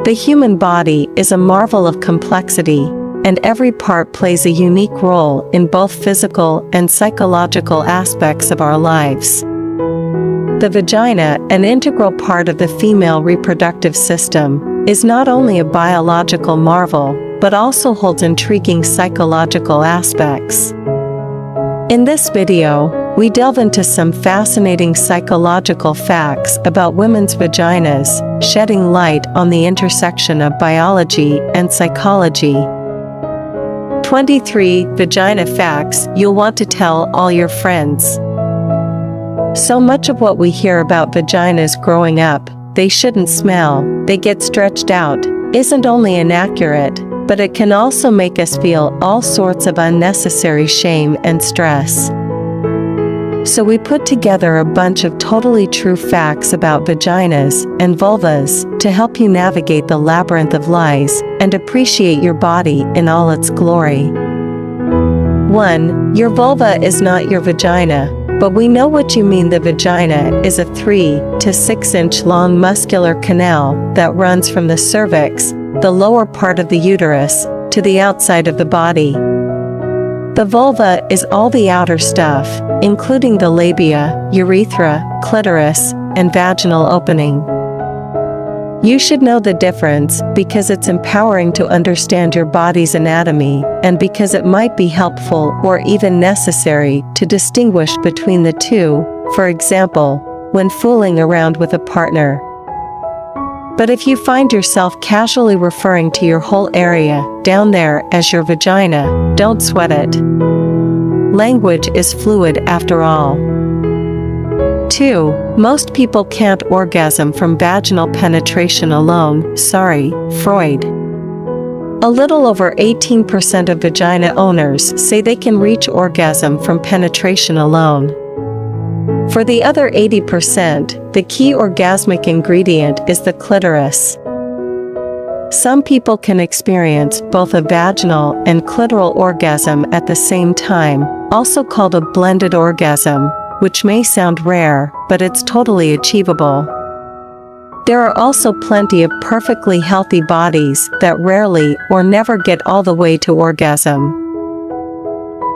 The human body is a marvel of complexity, and every part plays a unique role in both physical and psychological aspects of our lives. The vagina, an integral part of the female reproductive system, is not only a biological marvel, but also holds intriguing psychological aspects. In this video, we delve into some fascinating psychological facts about women's vaginas, shedding light on the intersection of biology and psychology. 23 Vagina facts you'll want to tell all your friends. So much of what we hear about vaginas growing up, they shouldn't smell, they get stretched out, isn't only inaccurate, but it can also make us feel all sorts of unnecessary shame and stress. So we put together a bunch of totally true facts about vaginas and vulvas to help you navigate the labyrinth of lies and appreciate your body in all its glory. 1. Your vulva is not your vagina, but we know what you mean. The vagina is a 3 to 6 inch long muscular canal that runs from the cervix, the lower part of the uterus, to the outside of the body. The vulva is all the outer stuff, including the labia, urethra, clitoris, and vaginal opening. You should know the difference because it's empowering to understand your body's anatomy, and because it might be helpful or even necessary to distinguish between the two, for example, when fooling around with a partner. But if you find yourself casually referring to your whole area down there as your vagina, don't sweat it. Language is fluid after all. 2. Most people can't orgasm from vaginal penetration alone. Sorry, Freud. A little over 18% of vagina owners say they can reach orgasm from penetration alone. For the other 80%, the key orgasmic ingredient is the clitoris. Some people can experience both a vaginal and clitoral orgasm at the same time, also called a blended orgasm, which may sound rare, but it's totally achievable. There are also plenty of perfectly healthy bodies that rarely or never get all the way to orgasm.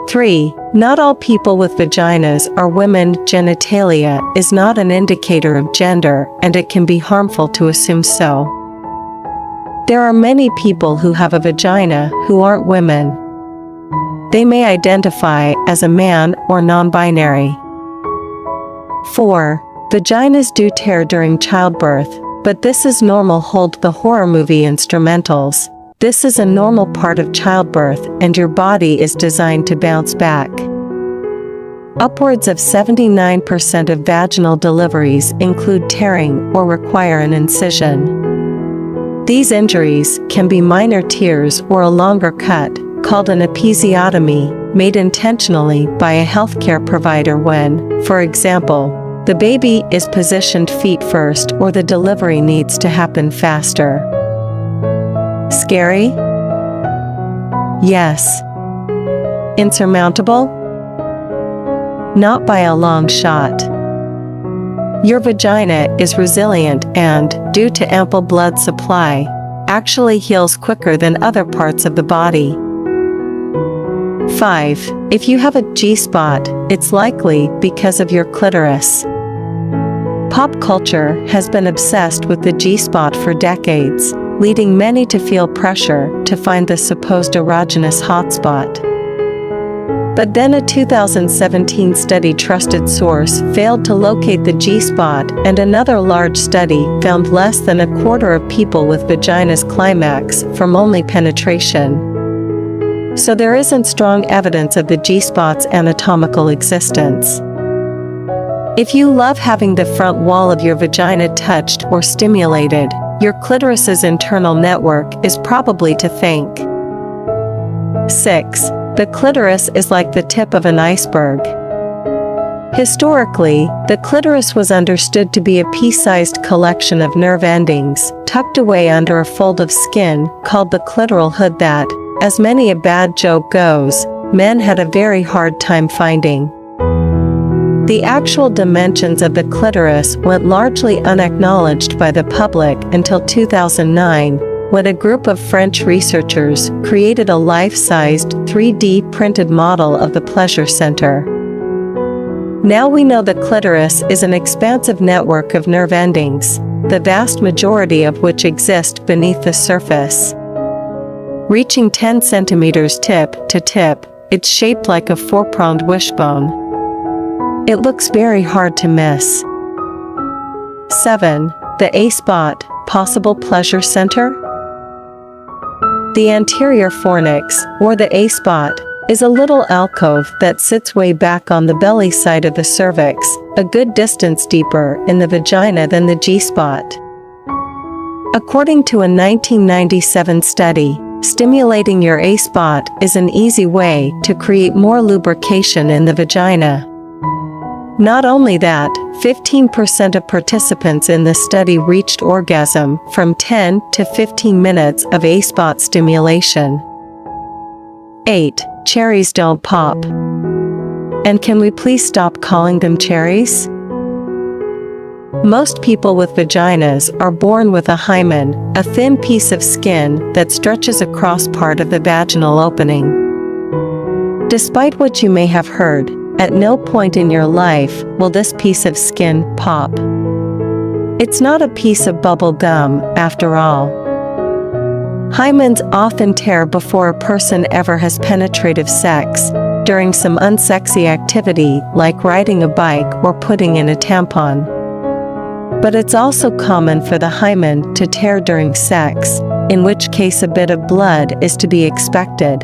3. Not all people with vaginas are women. Genitalia is not an indicator of gender, and it can be harmful to assume so. There are many people who have a vagina who aren't women. They may identify as a man or non-binary. 4. Vaginas do tear during childbirth, but this is normal. Hold the horror movie instrumentals. This is a normal part of childbirth, and your body is designed to bounce back. Upwards of 79% of vaginal deliveries include tearing or require an incision. These injuries can be minor tears or a longer cut, called an episiotomy, made intentionally by a healthcare provider when, for example, the baby is positioned feet first or the delivery needs to happen faster. Scary? Yes. Insurmountable? Not by a long shot. Your vagina is resilient and, due to ample blood supply, actually heals quicker than other parts of the body. 5. If you have a G-spot, it's likely because of your clitoris. Pop culture has been obsessed with the G-spot for decades, leading many to feel pressure to find the supposed erogenous hotspot. But then a 2017 study trusted source failed to locate the G-spot, and another large study found less than a quarter of people with vaginas climax from only penetration. So there isn't strong evidence of the G-spot's anatomical existence. If you love having the front wall of your vagina touched or stimulated, your clitoris's internal network is probably to thank. 6. The clitoris is like the tip of an iceberg. Historically, the clitoris was understood to be a pea-sized collection of nerve endings, tucked away under a fold of skin, called the clitoral hood that, as many a bad joke goes, men had a very hard time finding. The actual dimensions of the clitoris went largely unacknowledged by the public until 2009, when a group of French researchers created a life-sized 3D printed model of the pleasure center. Now we know the clitoris is an expansive network of nerve endings, the vast majority of which exist beneath the surface. Reaching 10 centimeters tip to tip, it's shaped like a four-pronged wishbone. It looks very hard to miss. 7. The A-spot, possible pleasure center? The anterior fornix, or the A-spot, is a little alcove that sits way back on the belly side of the cervix, a good distance deeper in the vagina than the G-spot. According to a 1997 study, stimulating your A-spot is an easy way to create more lubrication in the vagina. Not only that, 15% of participants in the study reached orgasm from 10 to 15 minutes of A-spot stimulation. 8. Cherries don't pop. And can we please stop calling them cherries? Most people with vaginas are born with a hymen, a thin piece of skin that stretches across part of the vaginal opening. Despite what you may have heard, at no point in your life will this piece of skin pop. It's not a piece of bubble gum, after all. Hymens often tear before a person ever has penetrative sex, during some unsexy activity like riding a bike or putting in a tampon. But it's also common for the hymen to tear during sex, in which case a bit of blood is to be expected.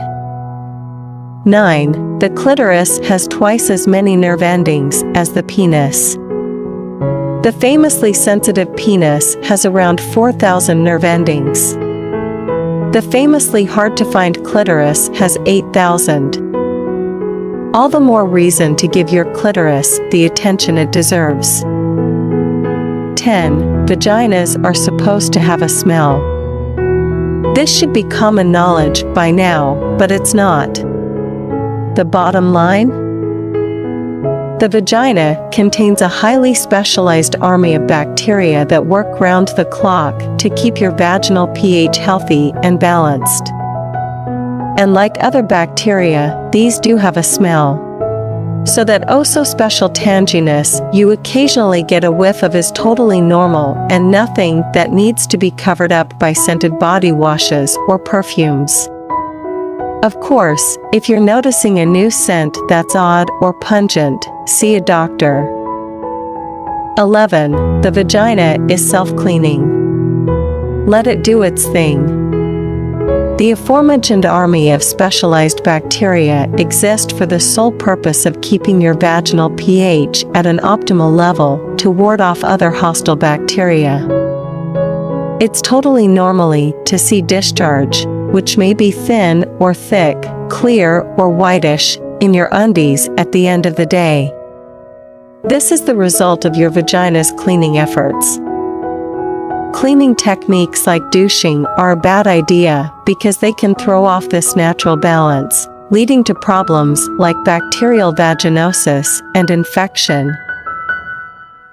9. The clitoris has twice as many nerve endings as the penis. The famously sensitive penis has around 4,000 nerve endings. The famously hard-to-find clitoris has 8,000. All the more reason to give your clitoris the attention it deserves. 10. Vaginas are supposed to have a smell. This should be common knowledge by now, but it's not. The bottom line? The vagina contains a highly specialized army of bacteria that work round the clock to keep your vaginal pH healthy and balanced. And like other bacteria, these do have a smell. So that oh-so-special tanginess you occasionally get a whiff of is totally normal and nothing that needs to be covered up by scented body washes or perfumes. Of course, if you're noticing a new scent that's odd or pungent, see a doctor. 11. The vagina is self-cleaning. Let it do its thing. The aforementioned army of specialized bacteria exist for the sole purpose of keeping your vaginal pH at an optimal level to ward off other hostile bacteria. It's totally normal to see discharge, which may be thin or thick, clear or whitish, in your undies at the end of the day. This is the result of your vagina's cleaning efforts. Cleaning techniques like douching are a bad idea because they can throw off this natural balance, leading to problems like bacterial vaginosis and infection.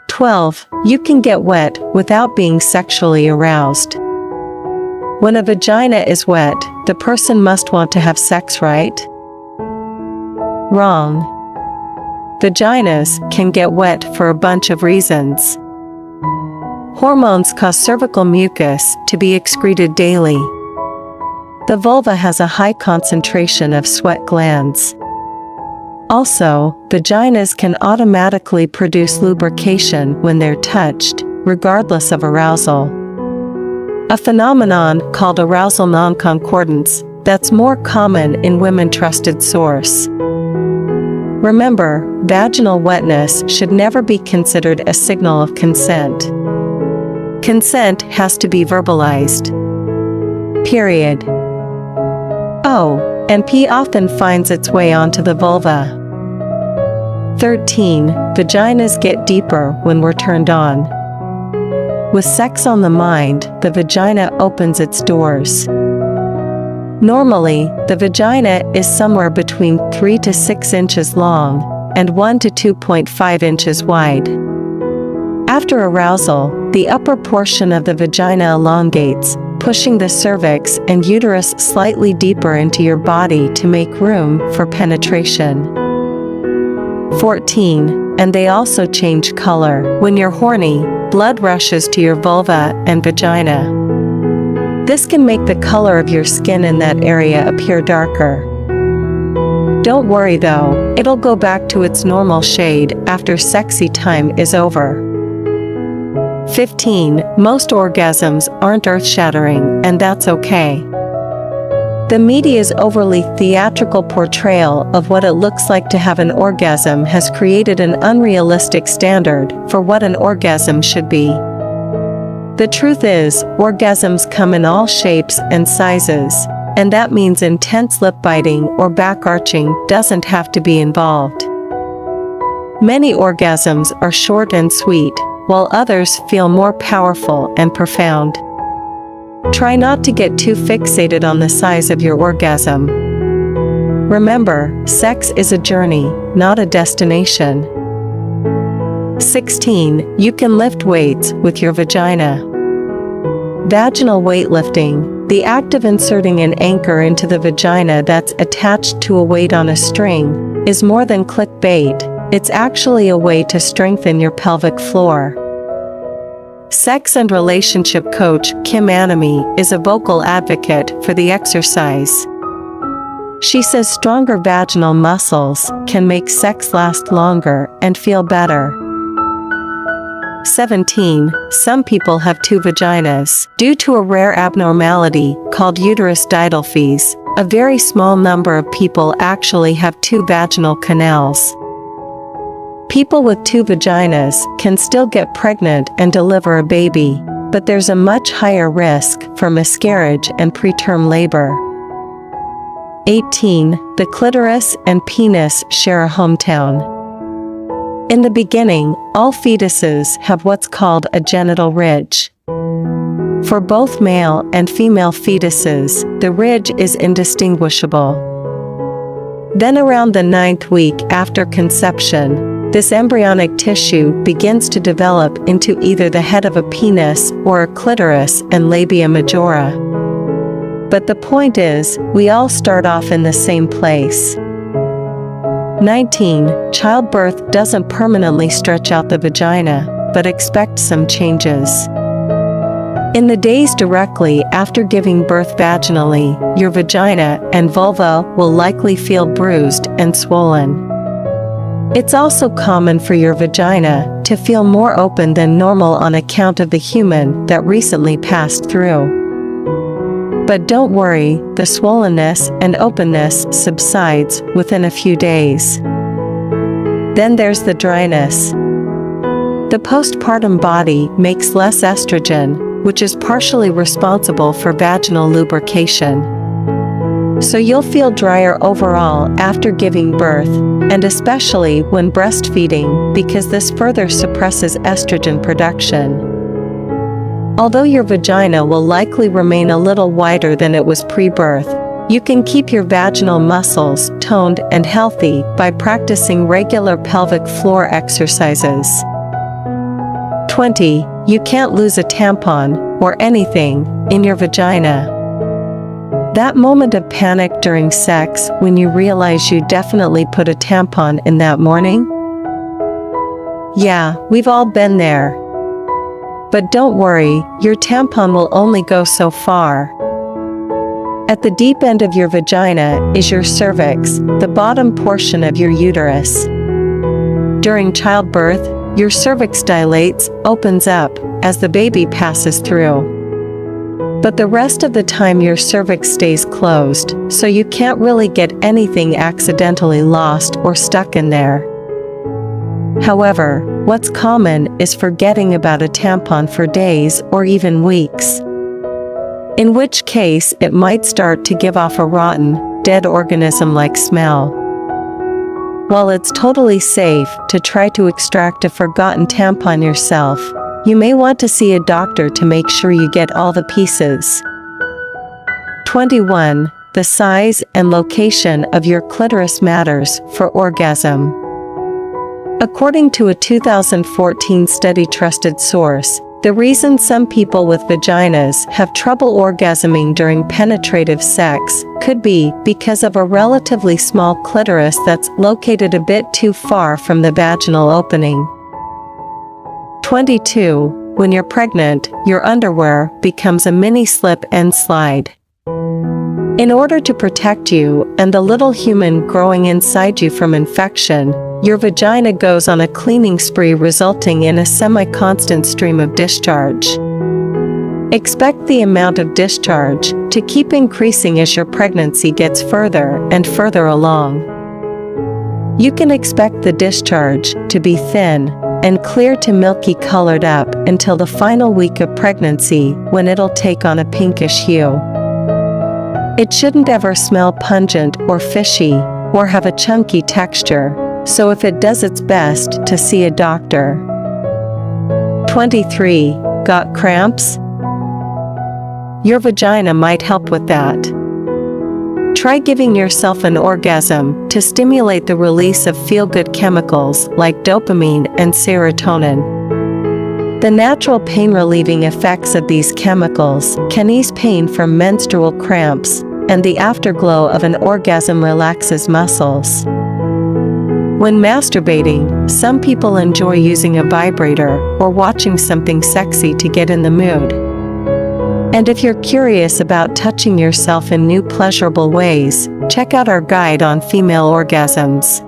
12. You can get wet without being sexually aroused. When a vagina is wet, the person must want to have sex, right? Wrong. Vaginas can get wet for a bunch of reasons. Hormones cause cervical mucus to be excreted daily. The vulva has a high concentration of sweat glands. Also, vaginas can automatically produce lubrication when they're touched, regardless of arousal. A phenomenon called arousal non-concordance that's more common in women-trusted source. Remember, vaginal wetness should never be considered a signal of consent. Consent has to be verbalized. Period. Oh, and pee often finds its way onto the vulva. 13. Vaginas get deeper when we're turned on. With sex on the mind, the vagina opens its doors. Normally, the vagina is somewhere between 3 to 6 inches long, and 1 to 2.5 inches wide. After arousal, the upper portion of the vagina elongates, pushing the cervix and uterus slightly deeper into your body to make room for penetration. 14. And they also change color. When you're horny, blood rushes to your vulva and vagina. This can make the color of your skin in that area appear darker. Don't worry though, it'll go back to its normal shade after sexy time is over. 15. Most orgasms aren't earth-shattering, and that's okay. The media's overly theatrical portrayal of what it looks like to have an orgasm has created an unrealistic standard for what an orgasm should be. The truth is, orgasms come in all shapes and sizes, and that means intense lip biting or back arching doesn't have to be involved. Many orgasms are short and sweet, while others feel more powerful and profound. Try not to get too fixated on the size of your orgasm. Remember, sex is a journey, not a destination. 16. You can lift weights with your vagina. Vaginal weightlifting, the act of inserting an anchor into the vagina that's attached to a weight on a string, is more than clickbait. It's actually a way to strengthen your pelvic floor. Sex and relationship coach Kim Anami is a vocal advocate for the exercise. She says stronger vaginal muscles can make sex last longer and feel better. 17. Some people have two vaginas. Due to a rare abnormality called uterus didelphys, a very small number of people actually have two vaginal canals. People with two vaginas can still get pregnant and deliver a baby, but there's a much higher risk for miscarriage and preterm labor. 18. The clitoris and penis share a hometown. In the beginning, all fetuses have what's called a genital ridge. For both male and female fetuses, the ridge is indistinguishable. Then around the 9th week after conception, this embryonic tissue begins to develop into either the head of a penis or a clitoris and labia majora. But the point is, we all start off in the same place. 19. Childbirth doesn't permanently stretch out the vagina, but expect some changes. In the days directly after giving birth vaginally, your vagina and vulva will likely feel bruised and swollen. It's also common for your vagina to feel more open than normal on account of the human that recently passed through. But don't worry, the swollenness and openness subsides within a few days. Then there's the dryness. The postpartum body makes less estrogen, which is partially responsible for vaginal lubrication. So you'll feel drier overall after giving birth, and especially when breastfeeding, because this further suppresses estrogen production. Although your vagina will likely remain a little wider than it was pre-birth, you can keep your vaginal muscles toned and healthy by practicing regular pelvic floor exercises. 20. You can't lose a tampon, or anything, in your vagina. That moment of panic during sex when you realize you definitely put a tampon in that morning? Yeah, we've all been there. But don't worry, your tampon will only go so far. At the deep end of your vagina is your cervix, the bottom portion of your uterus. During childbirth, your cervix dilates, opens up, as the baby passes through. But the rest of the time your cervix stays closed, so you can't really get anything accidentally lost or stuck in there. However, what's common is forgetting about a tampon for days or even weeks. In which case it might start to give off a rotten, dead organism-like smell. While it's totally safe to try to extract a forgotten tampon yourself, you may want to see a doctor to make sure you get all the pieces. 21. The size and location of your clitoris matters for orgasm. According to a 2014 study trusted source, the reason some people with vaginas have trouble orgasming during penetrative sex could be because of a relatively small clitoris that's located a bit too far from the vaginal opening. 22. When you're pregnant, your underwear becomes a mini slip and slide. In order to protect you and the little human growing inside you from infection, your vagina goes on a cleaning spree, resulting in a semi-constant stream of discharge. Expect the amount of discharge to keep increasing as your pregnancy gets further and further along. You can expect the discharge to be thin and clear to milky colored up until the final week of pregnancy, when it'll take on a pinkish hue. It shouldn't ever smell pungent or fishy or have a chunky texture, so if it does its best to see a doctor. 23. Got cramps? Your vagina might help with that. Try giving yourself an orgasm to stimulate the release of feel-good chemicals like dopamine and serotonin. The natural pain-relieving effects of these chemicals can ease pain from menstrual cramps, and the afterglow of an orgasm relaxes muscles. When masturbating, some people enjoy using a vibrator or watching something sexy to get in the mood. And if you're curious about touching yourself in new pleasurable ways, check out our guide on female orgasms.